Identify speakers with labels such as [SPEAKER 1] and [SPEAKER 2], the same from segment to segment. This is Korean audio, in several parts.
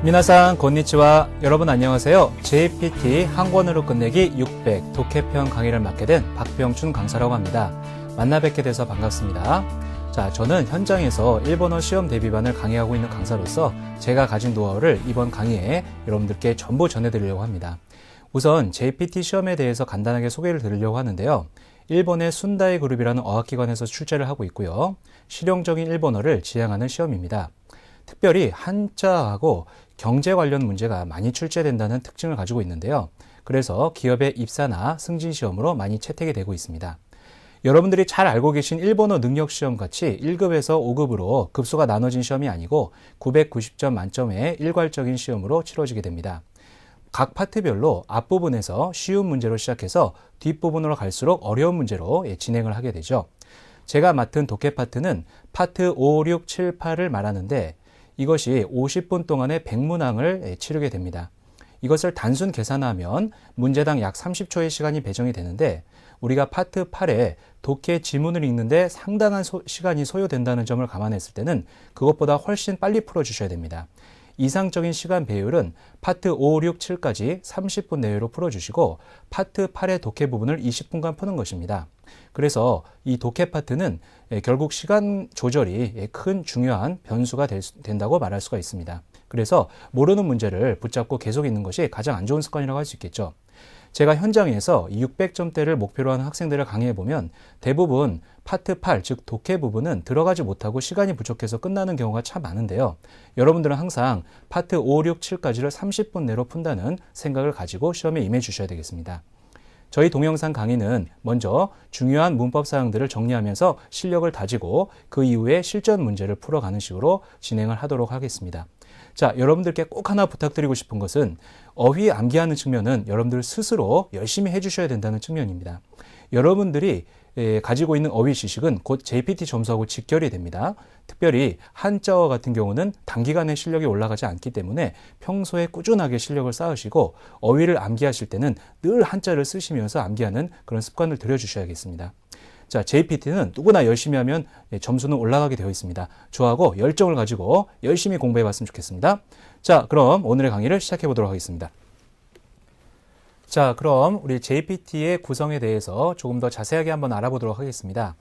[SPEAKER 1] 미나상 건니치와. 여러분 안녕하세요. JPT 한 권으로 끝내기 600 독해편 강의를 맡게 된 박병춘 강사라고 합니다. 만나 뵙게 돼서 반갑습니다. 자, 저는 현장에서 일본어 시험 대비반을 강의하고 있는 강사로서 제가 가진 노하우를 이번 강의에 여러분들께 전부 전해드리려고 합니다. 우선 JPT 시험에 대해서 간단하게 소개를 드리려고 하는데요. 일본의 순다이 그룹이라는 어학기관에서 출제를 하고 있고요. 실용적인 일본어를 지향하는 시험입니다. 특별히 한자하고 경제 관련 문제가 많이 출제된다는 특징을 가지고 있는데요. 그래서 기업의 입사나 승진 시험으로 많이 채택이 되고 있습니다. 여러분들이 잘 알고 계신 일본어 능력 시험 같이 1급에서 5급으로 급수가 나눠진 시험이 아니고 990점 만점의 일괄적인 시험으로 치러지게 됩니다. 각 파트별로 앞부분에서 쉬운 문제로 시작해서 뒷부분으로 갈수록 어려운 문제로 진행을 하게 되죠. 제가 맡은 독해 파트는 파트 5, 6, 7, 8을 말하는데 이것이 50분 동안의 100문항을 치르게 됩니다. 이것을 단순 계산하면 문제당 약 30초의 시간이 배정이 되는데 우리가 파트 8에 독해 지문을 읽는데 상당한 시간이 소요된다는 점을 감안했을 때는 그것보다 훨씬 빨리 풀어주셔야 됩니다. 이상적인 시간 배율은 파트 5, 6, 7까지 30분 내외로 풀어주시고 파트 8의 독해 부분을 20분간 푸는 것입니다. 그래서 이 독해 파트는 결국 시간 조절이 큰 중요한 변수가 된다고 말할 수가 있습니다. 그래서 모르는 문제를 붙잡고 계속 읽는 것이 가장 안 좋은 습관이라고 할 수 있겠죠. 제가 현장에서 600점대를 목표로 하는 학생들을 강의해보면 대부분 파트 8, 즉 독해 부분은 들어가지 못하고 시간이 부족해서 끝나는 경우가 참 많은데요. 여러분들은 항상 파트 5, 6, 7까지를 30분 내로 푼다는 생각을 가지고 시험에 임해 주셔야 되겠습니다. 저희 동영상 강의는 먼저 중요한 문법 사항들을 정리하면서 실력을 다지고 그 이후에 실전 문제를 풀어가는 식으로 진행을 하도록 하겠습니다. 자, 여러분들께 꼭 하나 부탁드리고 싶은 것은 어휘 암기하는 측면은 여러분들 스스로 열심히 해주셔야 된다는 측면입니다. 여러분들이 가지고 있는 어휘 지식은 곧 JPT 점수하고 직결이 됩니다. 특별히 한자어 같은 경우는 단기간에 실력이 올라가지 않기 때문에 평소에 꾸준하게 실력을 쌓으시고 어휘를 암기하실 때는 늘 한자를 쓰시면서 암기하는 그런 습관을 들여주셔야겠습니다. 자, JPT는 누구나 열심히 하면 점수는 올라가게 되어 있습니다. 저하고 열정을 가지고 열심히 공부해 봤으면 좋겠습니다. 자, 그럼 오늘의 강의를 시작해 보도록 하겠습니다. 자, 그럼 우리 JPT의 구성에 대해서 조금 더 자세하게 한번 알아보도록 하겠습니다.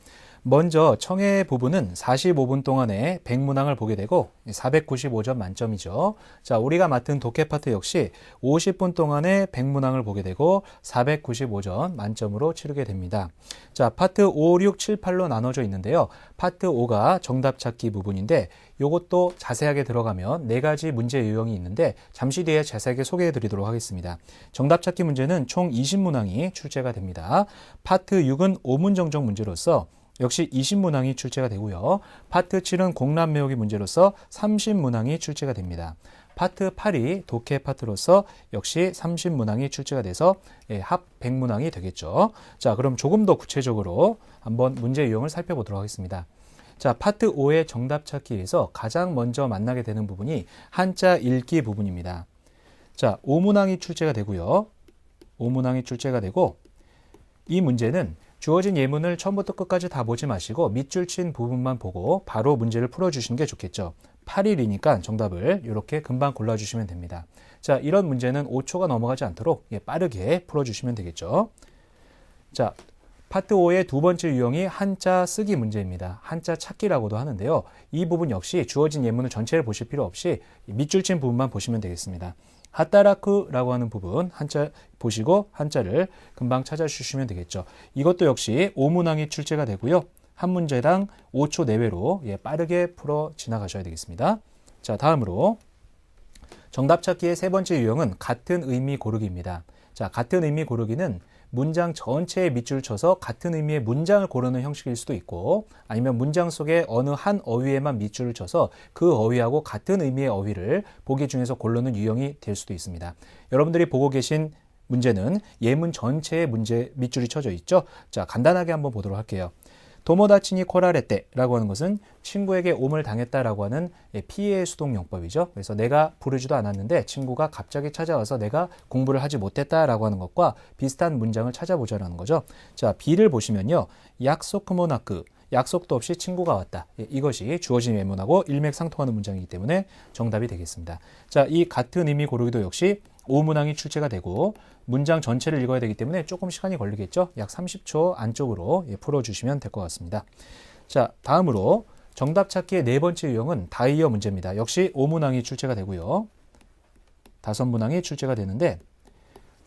[SPEAKER 1] 먼저 청해 부분은 45분 동안에 100문항을 보게 되고 495점 만점이죠. 자, 우리가 맡은 독해 파트 역시 50분 동안에 100문항을 보게 되고 495점 만점으로 치르게 됩니다. 자, 파트 5, 6, 7, 8로 나눠져 있는데요. 파트 5가 정답 찾기 부분인데 이것도 자세하게 들어가면 4가지 문제 유형이 있는데 잠시 뒤에 자세하게 소개해 드리도록 하겠습니다. 정답 찾기 문제는 총 20문항이 출제가 됩니다. 파트 6은 5문 정정 문제로서 역시 20문항이 출제가 되고요. 파트 7은 공란 외우기 문제로서 30문항이 출제가 됩니다. 파트 8이 독해 파트로서 역시 30문항이 출제가 돼서 합 100문항이 되겠죠. 자, 그럼 조금 더 구체적으로 한번 문제 유형을 살펴보도록 하겠습니다. 자, 파트 5의 정답 찾기에서 가장 먼저 만나게 되는 부분이 한자 읽기 부분입니다. 자, 5문항이 출제가 되고요. 5문항이 출제가 되고 이 문제는 주어진 예문을 처음부터 끝까지 다 보지 마시고 밑줄 친 부분만 보고 바로 문제를 풀어주시는 게 좋겠죠. 8일이니까 정답을 이렇게 금방 골라주시면 됩니다. 자, 이런 문제는 5초가 넘어가지 않도록 빠르게 풀어주시면 되겠죠. 자, 파트 5의 두 번째 유형이 한자 쓰기 문제입니다. 한자 찾기라고도 하는데요. 이 부분 역시 주어진 예문을 전체를 보실 필요 없이 밑줄 친 부분만 보시면 되겠습니다. 하타라쿠라고 하는 부분 한자 보시고 한자를 금방 찾아주시면 되겠죠. 이것도 역시 5문항이 출제가 되고요. 한 문제당 5초 내외로 빠르게 풀어 지나가셔야 되겠습니다. 자, 다음으로 정답 찾기의 세 번째 유형은 같은 의미 고르기입니다. 자, 같은 의미 고르기는 문장 전체에 밑줄을 쳐서 같은 의미의 문장을 고르는 형식일 수도 있고 아니면 문장 속에 어느 한 어휘에만 밑줄을 쳐서 그 어휘하고 같은 의미의 어휘를 보기 중에서 고르는 유형이 될 수도 있습니다. 여러분들이 보고 계신 문제는 예문 전체에 밑줄이 쳐져 있죠. 자, 간단하게 한번 보도록 할게요. 도모다치니 코라레떼라고 하는 것은 친구에게 옴을 당했다라고 하는 피해 수동용법이죠. 그래서 내가 부르지도 않았는데 친구가 갑자기 찾아와서 내가 공부를 하지 못했다라고 하는 것과 비슷한 문장을 찾아보자라는 거죠. 자, B를 보시면요. 약소크모나크, 약속도 없이 친구가 왔다. 예, 이것이 주어진 예문하고 일맥상통하는 문장이기 때문에 정답이 되겠습니다. 자, 이 같은 의미 고르기도 역시 오문항이 출제가 되고 문장 전체를 읽어야 되기 때문에 조금 시간이 걸리겠죠. 약 30초 안쪽으로 풀어주시면 될 것 같습니다. 자, 다음으로 정답 찾기의 네 번째 유형은 다이어 문제입니다. 역시 오문항이 출제가 되고요. 다섯 문항이 출제가 되는데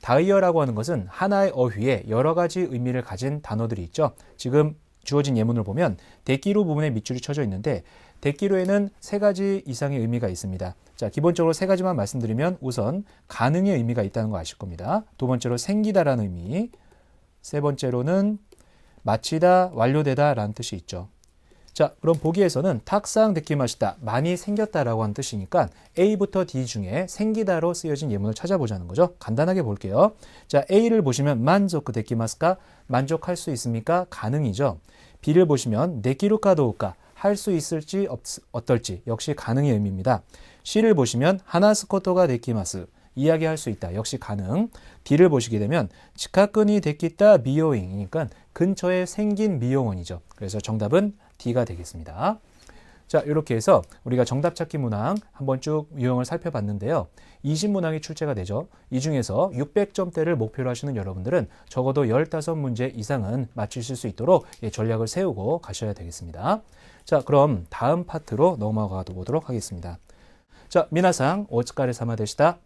[SPEAKER 1] 다이어라고 하는 것은 하나의 어휘에 여러 가지 의미를 가진 단어들이 있죠. 지금 주어진 예문을 보면 대기로 부분에 밑줄이 쳐져 있는데 대기로에는 세 가지 이상의 의미가 있습니다. 자, 기본적으로 세 가지만 말씀드리면 우선 가능의 의미가 있다는 거 아실 겁니다. 두 번째로 생기다라는 의미, 세 번째로는 마치다, 완료되다라는 뜻이 있죠. 자, 그럼 보기에서는 탁상 데키마시다, 많이 생겼다라고 하는 뜻이니까 A부터 D 중에 생기다로 쓰여진 예문을 찾아보자는 거죠. 간단하게 볼게요. 자, A를 보시면 만족 데키마스까, 만족할 수 있습니까? 가능이죠. B를 보시면 네키루카 도우까, 할 수 있을지 어떨지, 역시 가능의 의미입니다. C를 보시면 하나스코토가 데키마스, 이야기할 수 있다, 역시 가능. D를 보시게 되면 치카쿠니 데키타 미요잉이니까 근처에 생긴 미용원이죠. 그래서 정답은 D가 되겠습니다. 자, 이렇게 해서 우리가 정답 찾기 문항 한번 쭉 유형을 살펴봤는데요. 20문항이 출제가 되죠. 이 중에서 600점대를 목표로 하시는 여러분들은 적어도 15문제 이상은 맞추실 수 있도록 전략을 세우고 가셔야 되겠습니다. 자, 그럼 다음 파트로 넘어가 보도록 하겠습니다. 자, 미나상 오츠카레 사마 되시다.